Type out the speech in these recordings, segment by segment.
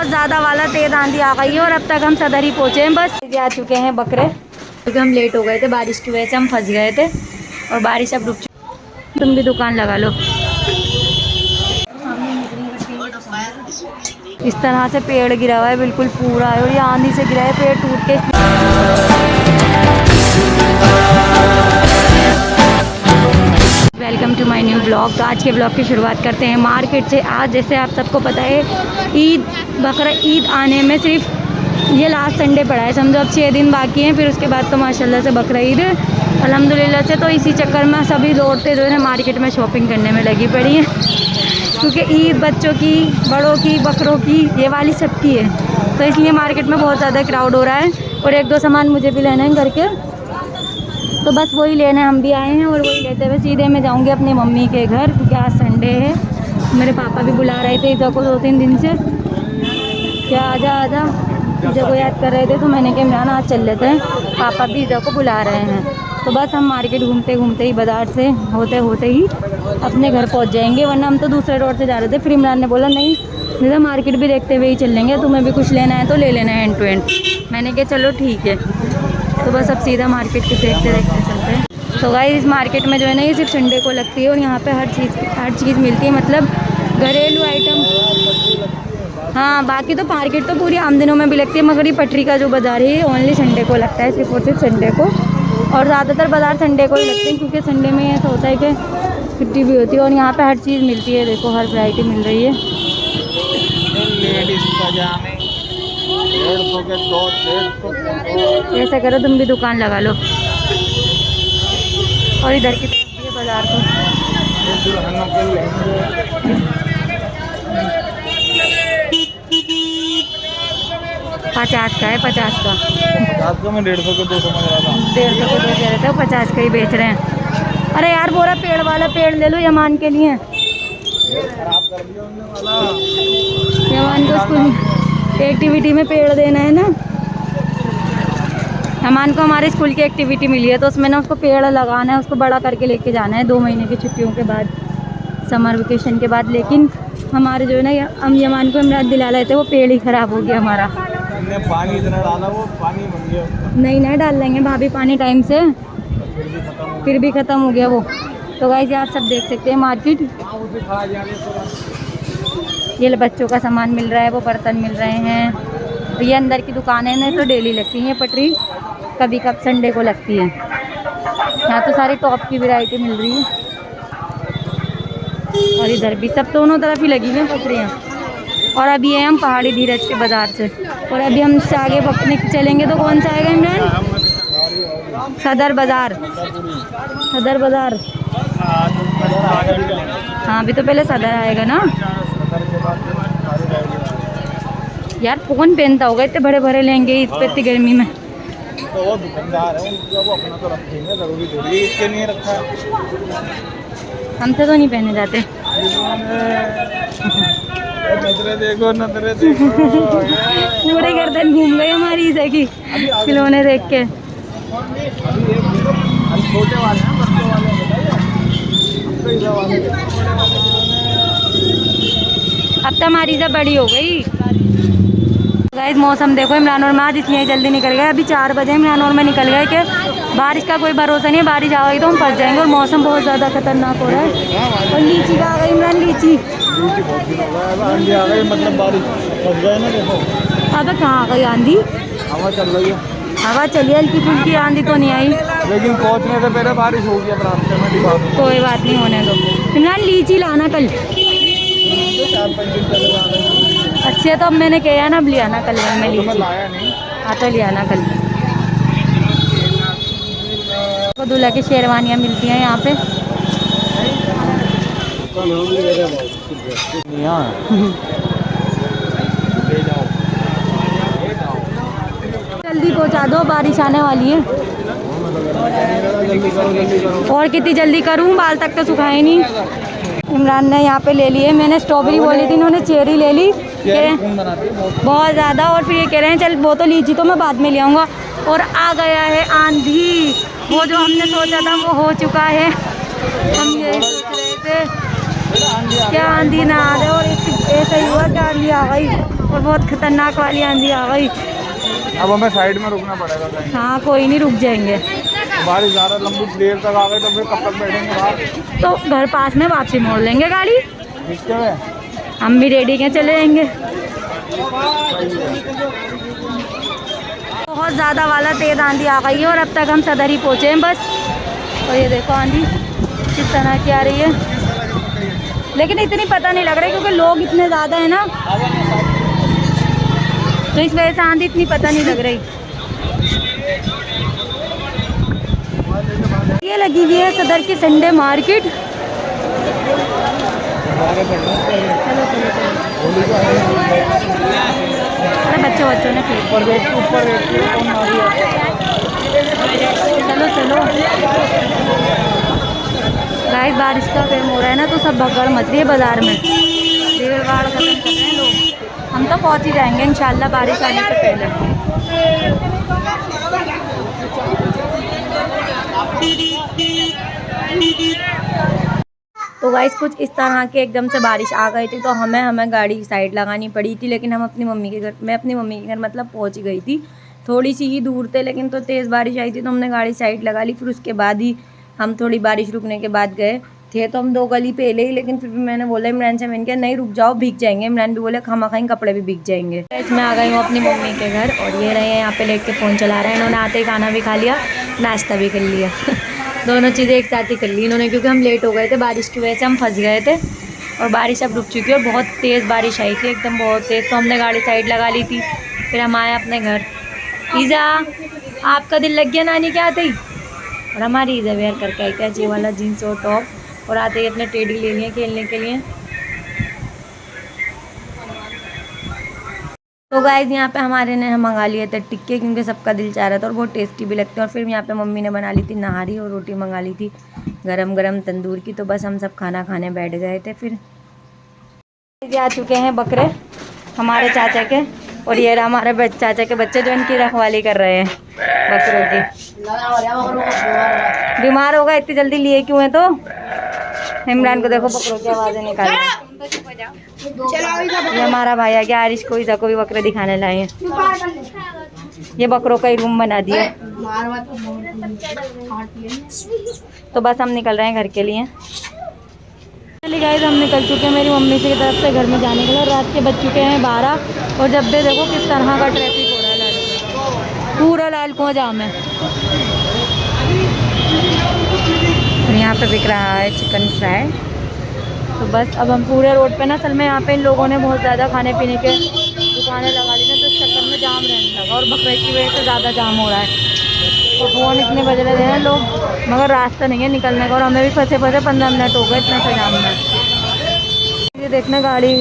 बहुत ज़्यादा वाला तेज आंधी आ गई है और अब तक हम सदर ही पहुँचे हैं। बस आ चुके हैं बकरे, क्योंकि हम लेट हो गए थे, बारिश की वजह से हम फंस गए थे और बारिश अब रुक चुकी। तुम भी दुकान लगा लो। इस तरह से पेड़ गिरा हुआ है, बिल्कुल पूरा है, और ये आंधी से गिरा है पेड़ टूट के। Welcome to my new blog. तो आज के ब्लॉग की शुरुआत करते हैं मार्केट से। आज जैसे आप सबको पता है ईद, बकरा ईद आने में सिर्फ ये लास्ट संडे पड़ा है, समझो अब 6 दिन बाकी हैं, फिर उसके बाद तो माशाल्लाह से बकरा ईद अल्हम्दुलिल्लाह से। तो इसी चक्कर में सभी औरतें जो है मार्केट में शॉपिंग करने में लगी पड़ी हैं, क्योंकि ईद बच्चों की, बड़ों की, बकरों की, ये वाली सबकी है। तो इसलिए मार्केट में बहुत ज़्यादा क्राउड हो रहा है। और एक दो सामान मुझे भी लेना है घर के, तो बस वही लेने हम भी आए हैं। और वही लेते हुए सीधे मैं जाऊंगी अपनी मम्मी के घर, क्योंकि आज संडे है। मेरे पापा भी बुला रहे थे ईजा को 2-3 दिन से, क्या आजा आजा, ईजा को याद कर रहे थे। तो मैंने कहा इमरान आज चल लेते हैं, पापा भी ईजा को बुला रहे हैं। तो बस हम मार्केट घूमते घूमते ही, बाज़ार से होते होते ही अपने घर पहुंच जाएंगे, वरना हम तो दूसरे रोड से जा रहे थे। फिर इमरान ने बोला नहीं नहीं मार्केट भी देखते हुए ही चल लेंगे, तुम्हें भी कुछ लेना है तो ले लेना है एंड टू एंड। मैंने कहा चलो ठीक है। तो बस अब सीधा मार्केट के देखते देखते चलते हैं। तो गाइस इस मार्केट में जो है ना, ये सिर्फ संडे को लगती है और यहाँ पे हर चीज़ मिलती है, मतलब घरेलू आइटम। हाँ, बाकी तो मार्केट तो पूरी आम दिनों में भी लगती है, मगर ये पटरी का जो बाज़ार है ये ओनली संडे को लगता है, सिर्फ और सिर्फ संडे को। और ज़्यादातर बाज़ार संडे को ही लगते हैं, क्योंकि संडे में ऐसा होता है कि छुट्टी भी होती है। और यहाँ पे हर चीज़ मिलती है, देखो हर वैरायटी मिल रही है। ऐसा करो तुम भी दुकान लगा लो, और इधर की तरफ भी बाज़ार को 50 का है, 50 का। 50 का मैं 150 के 2 समझ रहा था। 150 के 2 कह रहे थे, 50 का ही बेच रहे हैं। अरे यार बोरा पेड़ वाला पेड़ ले लो यमान के लिए। खराब कर दिया उन्होंने वाला। यमान को स्कूल एक्टिविटी में पेड़ देना है ना। यमान को हमारे स्कूल की एक्टिविटी मिली है, तो उसमें ना उसको पेड़ लगाना है, उसको बड़ा करके लेके जाना है 2 महीने की छुट्टियों के बाद, समर वेकेशन के बाद। लेकिन हमारे जो है ना, हम यमान को इमरान दिला रहे थे, वो पेड़ ही ख़राब हो गया हमारा। पानी इतना डाला, वो पानी बन गया उसका। नहीं डाल लेंगे भाभी पानी टाइम से, फिर भी ख़त्म हो गया वो। तो गाइस आप सब देख सकते हैं मार्केट, ये बच्चों का सामान मिल रहा है, वो बर्तन मिल रहे हैं। तो ये अंदर की दुकानें ना तो डेली लगती हैं, पटरी कभी कब संडे को लगती है। यहाँ तो सारी टॉप की वैरायटी मिल रही है, और इधर भी सब दोनों तरफ ही लगी हुई हैं पटरियाँ। और अभी है हम पहाड़ी धीरज के बाज़ार से, और अभी हम इससे आगे पकने चलेंगे तो कौन सा आएगा इमरान? सदर बाज़ार, सदर बाज़ार। हाँ अभी तो पहले सदर आएगा ना। यार कौन पहनता होगा इतने बड़े बड़े लहंगे इतनी गर्मी में? तो वो दुकानदार है, उनका वो अपना तो रखेंगे, जरूरी थोड़ी है इसके नहीं रखा है। हमसे तो नहीं पहने जाते। नजरे देखो, नजरे देखो। पूरे गर्दन घूम गई हमारी इसे की खिलौने देख के। छोटे वाले हैं, बच्चों वाले अब तो हमारी इज़ा बड़ी हो गई। गाइस मौसम देखो, इमरान और मैं आज इसलिए जल्दी निकल गए। अभी 4 बजे इमरान और मैं निकल गए कि बारिश का कोई भरोसा नहीं है, बारिश आ गई तो हम फंस जाएंगे। और मौसम बहुत ज़्यादा खतरनाक हो रहा है। और लीची का आ गई इमरान, लीची बहुत दिन हो गया, आंधी आ गई, मतलब बारिश फंस गए ना। देखो अब कहाँ आ गई आंधी, हवा चल रही है। हवा चली, हल्की फुल्की, आंधी तो नहीं आई, लेकिन पहुंचने से पहले बारिश हो गई। अब रास्ते में दिखा दूँ, कोई बात नहीं, होने दो। इमरान लीची लाना कल। 4-5 दिन पहले आ गई। अच्छे तो अब मैंने कहा ना, अब ले आना कल में तो मैं लीची। लाया नहीं। हाँ तो ले आना कल। तो दूल्हा की शेरवानियाँ मिलती हैं यहाँ पे। जल्दी पहुँचा दो, बारिश आने वाली है। और कितनी जल्दी करूँ, बाल तक तो सुखाए नहीं। इमरान ने यहाँ पे ले लिए, मैंने स्ट्रॉबेरी बोली थी, इन्होंने चेरी ले ली बहुत ज़्यादा। और फिर ये कह रहे हैं चल वो तो लीची तो मैं बाद में ले आऊँगा। और आ गया है आंधी, वो जो हमने सोचा था वो हो चुका है। हम यही सोच रहे थे क्या आंधी ना आ जाए, और ऐसा ही हुआ कि आंधी आ गई। और बहुत खतरनाक वाली आंधी आ गई। अब हमें साइड में रुकना पड़ेगा कहीं। हाँ कोई नहीं, रुक जाएंगे। बारिश ज़्यादा लंबी देर तक आ गई तो फिर कब तक बैठेंगे बाहर? तो घर पास में वापसी मोड़ लेंगे गाड़ी। ठीक है, हम भी रेडी हैं, चले जाएंगे। बहुत ज़्यादा वाला तेज़ आंधी आ गई है और अब तक हम सदर ही पहुँचे हैं बस। और ये देखो आंधी किस तरह की आ रही है, लेकिन इतनी पता नहीं लग रहा है क्योंकि लोग इतने ज़्यादा है ना, तो इस वजह से आंधी इतनी पता नहीं लग रही। ये लगी हुई है सदर की संडे मार्केट। अरे बच्चों ने चलो गाइस, बारिश का टाइम हो रहा है ना तो सब भगदड़ मच रही है बाजार में। भीड़ भाड़ खत्म कर रहे हैं लोग। हम तो पहुंच ही जाएंगे इंशाल्लाह बारिश आने से पहले। तो गाइस कुछ इस तरह के एकदम से बारिश आ गई थी तो हमें गाड़ी साइड लगानी पड़ी थी, लेकिन मैं अपनी मम्मी के घर मतलब पहुंच गई थी। थोड़ी सी ही दूर थे लेकिन तो तेज़ बारिश आई थी तो हमने गाड़ी साइड लगा ली। फिर उसके बाद ही हम थोड़ी बारिश रुकने के बाद गए थे तो हम 2 गली पहले ही, लेकिन फिर भी मैंने बोला इमरान से, मैंने कहा नहीं रुक जाओ भीग जाएंगे। इमरान भी बोले खामा खाई कपड़े भी भीग जाएंगे। मैं आ गई हूँ अपनी मम्मी के घर और ये रहे हैं यहाँ पे लेट के फ़ोन चला रहे हैं। इन्होंने आते ही खाना भी खा लिया, नाश्ता भी कर लिया। दोनों चीज़ें एक साथ ही कर ली इन्होंने, क्योंकि हम लेट हो गए थे बारिश की वजह से, हम फंस गए थे। और बारिश अब रुक चुकी है और बहुत तेज़ बारिश आई थी, एकदम बहुत तेज़। तो हमने गाड़ी साइड लगा ली थी, फिर हम आए अपने घर। ईज़ा आपका दिल लग गया नानी के आते ही? और हमारी ईज़ा वेयर करके आई थी ये वाला जीन्स और टॉप, और आते ही अपने टेडी ले लिए खेलने के लिए। तो गाइस यहाँ पे हमारे ने मंगा लिए थे टिक्के, क्योंकि सबका दिल चाह रहा था और बहुत टेस्टी भी लगते हैं। और फिर यहाँ पे मम्मी ने बना ली थी नहारी और रोटी मंगा ली थी गरम गरम तंदूर की। तो बस हम सब खाना खाने बैठ गए थे। फिर आ चुके हैं बकरे हमारे चाचा के, और ये रहा हमारे चाचा के बच्चे जो इनकी रखवाली कर रहे हैं बकरों की। बीमार होगा इतनी जल्दी लिए क्यों है? तो इमरान को देखो बकरों की आवाज़ें निकाल रहे हैं। ये हमारा भाई आ गया, आरिश को ईज़ा को भी बकरे दिखाने लाए हैं। ये बकरों का ही रूम बना दिया। तो बस हम निकल रहे हैं घर के लिए। चलिए गाइस हम निकल चुके हैं मेरी मम्मी की तरफ से घर में जाने के लिए। रात के बज चुके हैं 12 और जब भी देखो किस तरह का ट्रैफिक हो रहा है। लाल पूरा लाल कुआं जाम है। और यहाँ पे बिक रहा है चिकन फ्राई। तो बस अब हम पूरे रोड पे ना, असल में यहाँ पे इन लोगों ने बहुत ज़्यादा खाने पीने के दुकानें लगा ली ना, तो इस चक्कर में जाम रहने लगा और बकरे की वजह से ज़्यादा जाम हो रहा है। तो फ़ोन इतने बज रहे हैं लोग, मगर रास्ता नहीं है निकलने का, और हमें भी फंसे 15 मिनट हो गए इतने से जाम में। ये देखना गाड़ी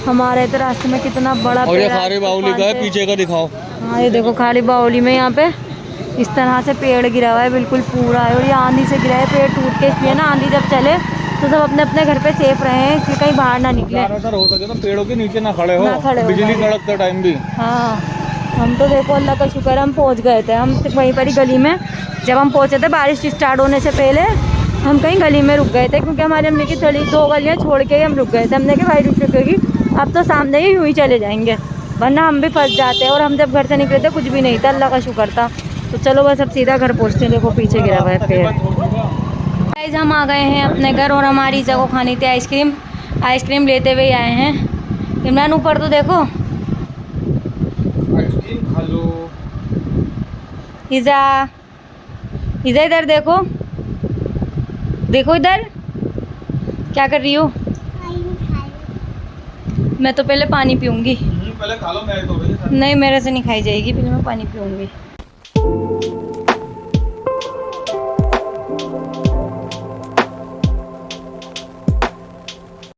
हमारे तो रास्ते में कितना बड़ा और ये खारी बाउली का है, पीछे का दिखाओ। हाँ ये देखो खारी बाउली में यहाँ पे इस तरह से पेड़ गिरा हुआ है, बिल्कुल पूरा है। और ये आंधी से गिरा है पेड़ टूट के, इसलिए ना आंधी जब चले तो सब अपने अपने घर पे सेफ रहे हैं, इसलिए कहीं बाहर ना निकले। हो सके तो पेड़ों के नीचे ना खड़े हो, बिजली कड़कते टाइम भी। हाँ हम तो देखो अल्लाह का शुक्र हम पहुंच गए थे। हम वहीं पर ही गली में, जब हम पहुंचे थे बारिश स्टार्ट होने से पहले हम कहीं गली में रुक गए थे, क्योंकि हमारी अम्मी की थोड़ी 2 गलियाँ छोड़ के ही हम रुक गए थे। हमने कहा भाई रुक रुकेगी, अब तो सामने ही यूँ ही चले जाएंगे, वरना हम भी फंस जाते हैं। और हम जब घर से निकले थे कुछ भी नहीं था, अल्लाह का शुक्र था। तो चलो बस अब सीधा घर पहुँचते हैं। देखो पीछे गिरा हुआ है पेड़। गाइस हम आ गए हैं अपने घर और हमारी ईज़ा को खानी थी आइसक्रीम लेते हुए आए हैं। इमरान ऊपर तो देखो, आइसक्रीम खा लो। ईज़ा इधर देखो, देखो इधर क्या कर रही हो? मैं तो पहले पानी पीऊँगी। पहले खा लो, मैं तो नहीं मेरे से नहीं खाई जाएगी, पहले मैं पानी पीऊँगी।